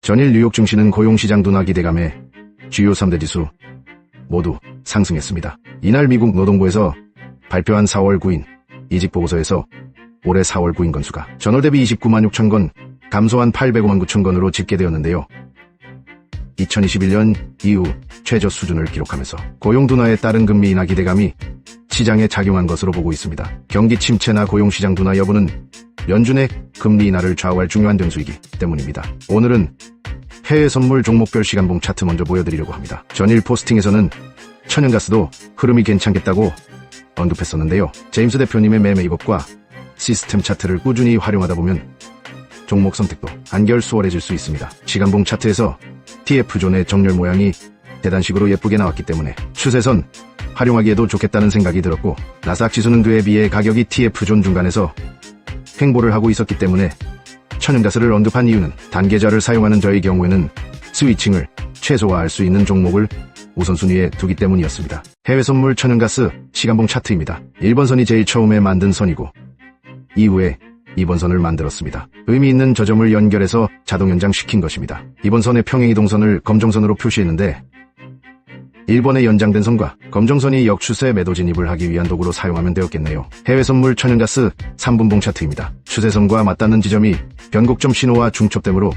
전일 뉴욕 증시는 고용시장 둔화 기대감에 주요 3대 지수 모두 상승했습니다. 이날 미국 노동부에서 발표한 4월 9인 이직보고서에서 올해 4월 9인 건수가 전월 대비 29만 6천 건 감소한 805만 9천 건으로 집계되었는데요. 2021년 이후 최저 수준을 기록하면서 고용 둔화에 따른 금리 인하 기대감이 시장에 작용한 것으로 보고 있습니다. 경기 침체나 고용시장 둔화 여부는 연준의 금리 인하를 좌우할 중요한 변수이기 때문입니다. 오늘은 해외 선물 종목별 시간봉 차트 먼저 보여드리려고 합니다. 전일 포스팅에서는 천연가스도 흐름이 괜찮겠다고 언급했었는데요. 제임스 대표님의 매매 기법과 시스템 차트를 꾸준히 활용하다 보면 종목 선택도 한결 수월해질 수 있습니다. 시간봉 차트에서 TF존의 정렬 모양이 계단식으로 예쁘게 나왔기 때문에 추세선 활용하기에도 좋겠다는 생각이 들었고, 나스닥 지수는 그에 비해 가격이 TF존 중간에서 횡보를 하고 있었기 때문에 천연가스를 언급한 이유는 단계좌를 사용하는 저의 경우에는 스위칭을 최소화할 수 있는 종목을 우선순위에 두기 때문이었습니다. 해외 선물 천연가스 시간봉 차트입니다. 1번 선이 제일 처음에 만든 선이고 이후에 2번 선을 만들었습니다. 의미 있는 저점을 연결해서 자동 연장시킨 것입니다. 2번 선의 평행이동선을 검정선으로 표시했는데 1번의 연장된 선과 검정선이 역추세 매도 진입을 하기 위한 도구로 사용하면 되었겠네요. 해외 선물 천연가스 3분봉 차트입니다. 추세선과 맞닿는 지점이 변곡점 신호와 중첩됨으로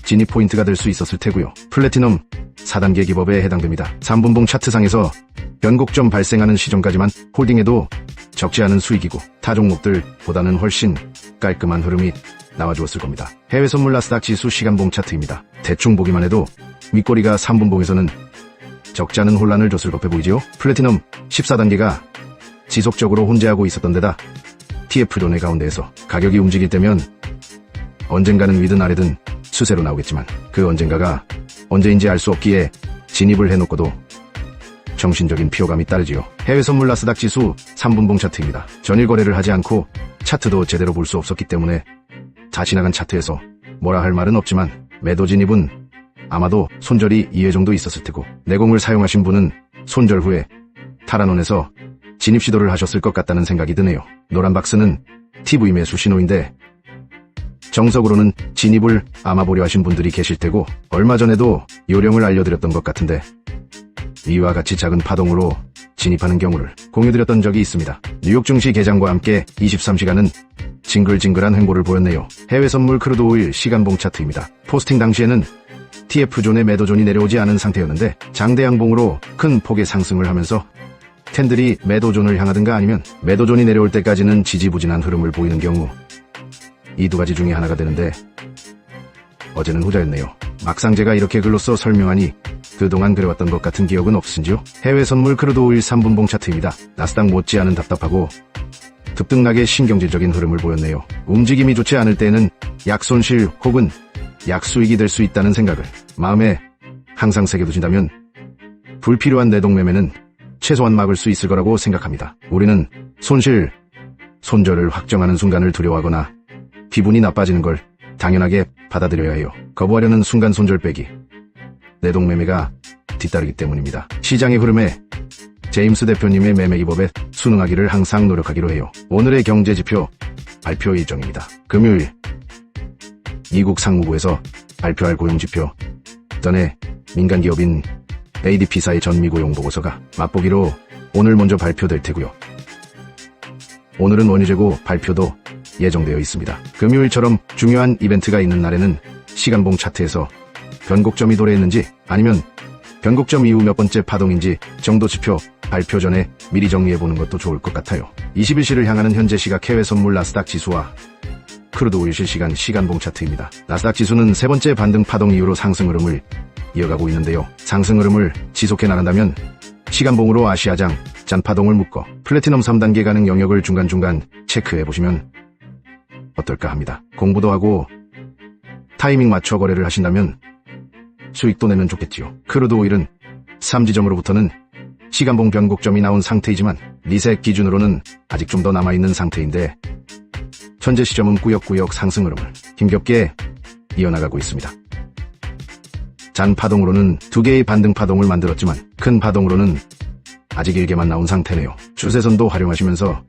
진입 포인트가 될 수 있었을 테고요. 플래티넘 4단계 기법에 해당됩니다. 3분봉 차트상에서 변곡점 발생하는 시점까지만 홀딩해도 적지 않은 수익이고 타 종목들보다는 훨씬 깔끔한 흐름이 나와주었을 겁니다. 해외 선물 나스닥 지수 시간봉 차트입니다. 대충 보기만 해도 윗꼬리가 3분봉에서는 적지 않은 혼란을 줬을 법해 보이지요. 플래티넘 14단계가 지속적으로 혼재하고 있었던 데다 TF존의 가운데에서 가격이 움직일 때면 언젠가는 위든 아래든 수세로 나오겠지만 그 언젠가가 언제인지 알 수 없기에 진입을 해놓고도 정신적인 피로감이 따르지요. 해외 선물 나스닥 지수 3분봉 차트입니다. 전일 거래를 하지 않고 차트도 제대로 볼 수 없었기 때문에 다 지나간 차트에서 뭐라 할 말은 없지만 매도 진입은 아마도 손절이 2회 정도 있었을 테고, 내공을 사용하신 분은 손절 후에 탈환원에서 진입 시도를 하셨을 것 같다는 생각이 드네요. 노란 박스는 TV 매수 신호인데 정석으로는 진입을 아마 보려 하신 분들이 계실 테고, 얼마 전에도 요령을 알려드렸던 것 같은데 이와 같이 작은 파동으로 진입하는 경우를 공유드렸던 적이 있습니다. 뉴욕 증시 개장과 함께 23시간은 징글징글한 횡보를 보였네요. 해외 선물 크루드 오일 시간봉 차트입니다. 포스팅 당시에는 TF존의 매도존이 내려오지 않은 상태였는데 장대 양봉으로 큰 폭의 상승을 하면서 캔들이 매도존을 향하든가 아니면 매도존이 내려올 때까지는 지지부진한 흐름을 보이는 경우, 이 두 가지 중에 하나가 되는데 어제는 후자였네요. 막상 제가 이렇게 글로써 설명하니 그동안 그래왔던 것 같은 기억은 없으신지요? 해외 선물 크루드 오일 3분봉 차트입니다. 나스닥 못지않은 답답하고 급등락의 신경질적인 흐름을 보였네요. 움직임이 좋지 않을 때에는 약손실 혹은 약수익이 될 수 있다는 생각을 마음에 항상 새겨두신다면 불필요한 내동매매는 최소한 막을 수 있을 거라고 생각합니다. 우리는 손절을 확정하는 순간을 두려워하거나 기분이 나빠지는 걸 당연하게 받아들여야 해요. 거부하려는 순간 손절 빼기, 내동매매가 뒤따르기 때문입니다. 시장의 흐름에 제임스 대표님의 매매 기법에 순응하기를 항상 노력하기로 해요. 오늘의 경제지표 발표 일정입니다. 금요일 미국 상무부에서 발표할 고용지표, 전에 민간기업인 ADP사의 전미고용보고서가 맛보기로 오늘 먼저 발표될 테고요. 오늘은 원유재고 발표도 예정되어 있습니다. 금요일처럼 중요한 이벤트가 있는 날에는 시간봉 차트에서 변곡점이 도래했는지 아니면 변곡점 이후 몇 번째 파동인지 정도 지표 발표 전에 미리 정리해보는 것도 좋을 것 같아요. 21시를 향하는 현재 시각 해외 선물 나스닥 지수와 크루드 오일 실시간 시간봉 차트입니다. 나스닥 지수는 세 번째 반등 파동 이후로 상승 흐름을 이어가고 있는데요. 상승 흐름을 지속해 나간다면 시간봉으로 아시아장 짠파동을 묶어 플래티넘 3단계 가능 영역을 중간중간 체크해보시면 어떨까 합니다. 공부도 하고 타이밍 맞춰 거래를 하신다면 수익도 내면 좋겠지요. 크루드 오일은 3지점으로부터는 시간봉 변곡점이 나온 상태이지만 리셋 기준으로는 아직 좀 더 남아있는 상태인데 현재 시점은 꾸역꾸역 상승 흐름을 힘겹게 이어나가고 있습니다. 잔 파동으로는 2개의 반등 파동을 만들었지만 큰 파동으로는 아직 1개만 나온 상태네요. 추세선도 활용하시면서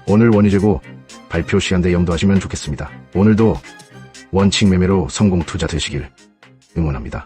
오늘 원유재고 발표 시간대 염두하시면 좋겠습니다. 오늘도 원칙 매매로 성공 투자 되시길 응원합니다.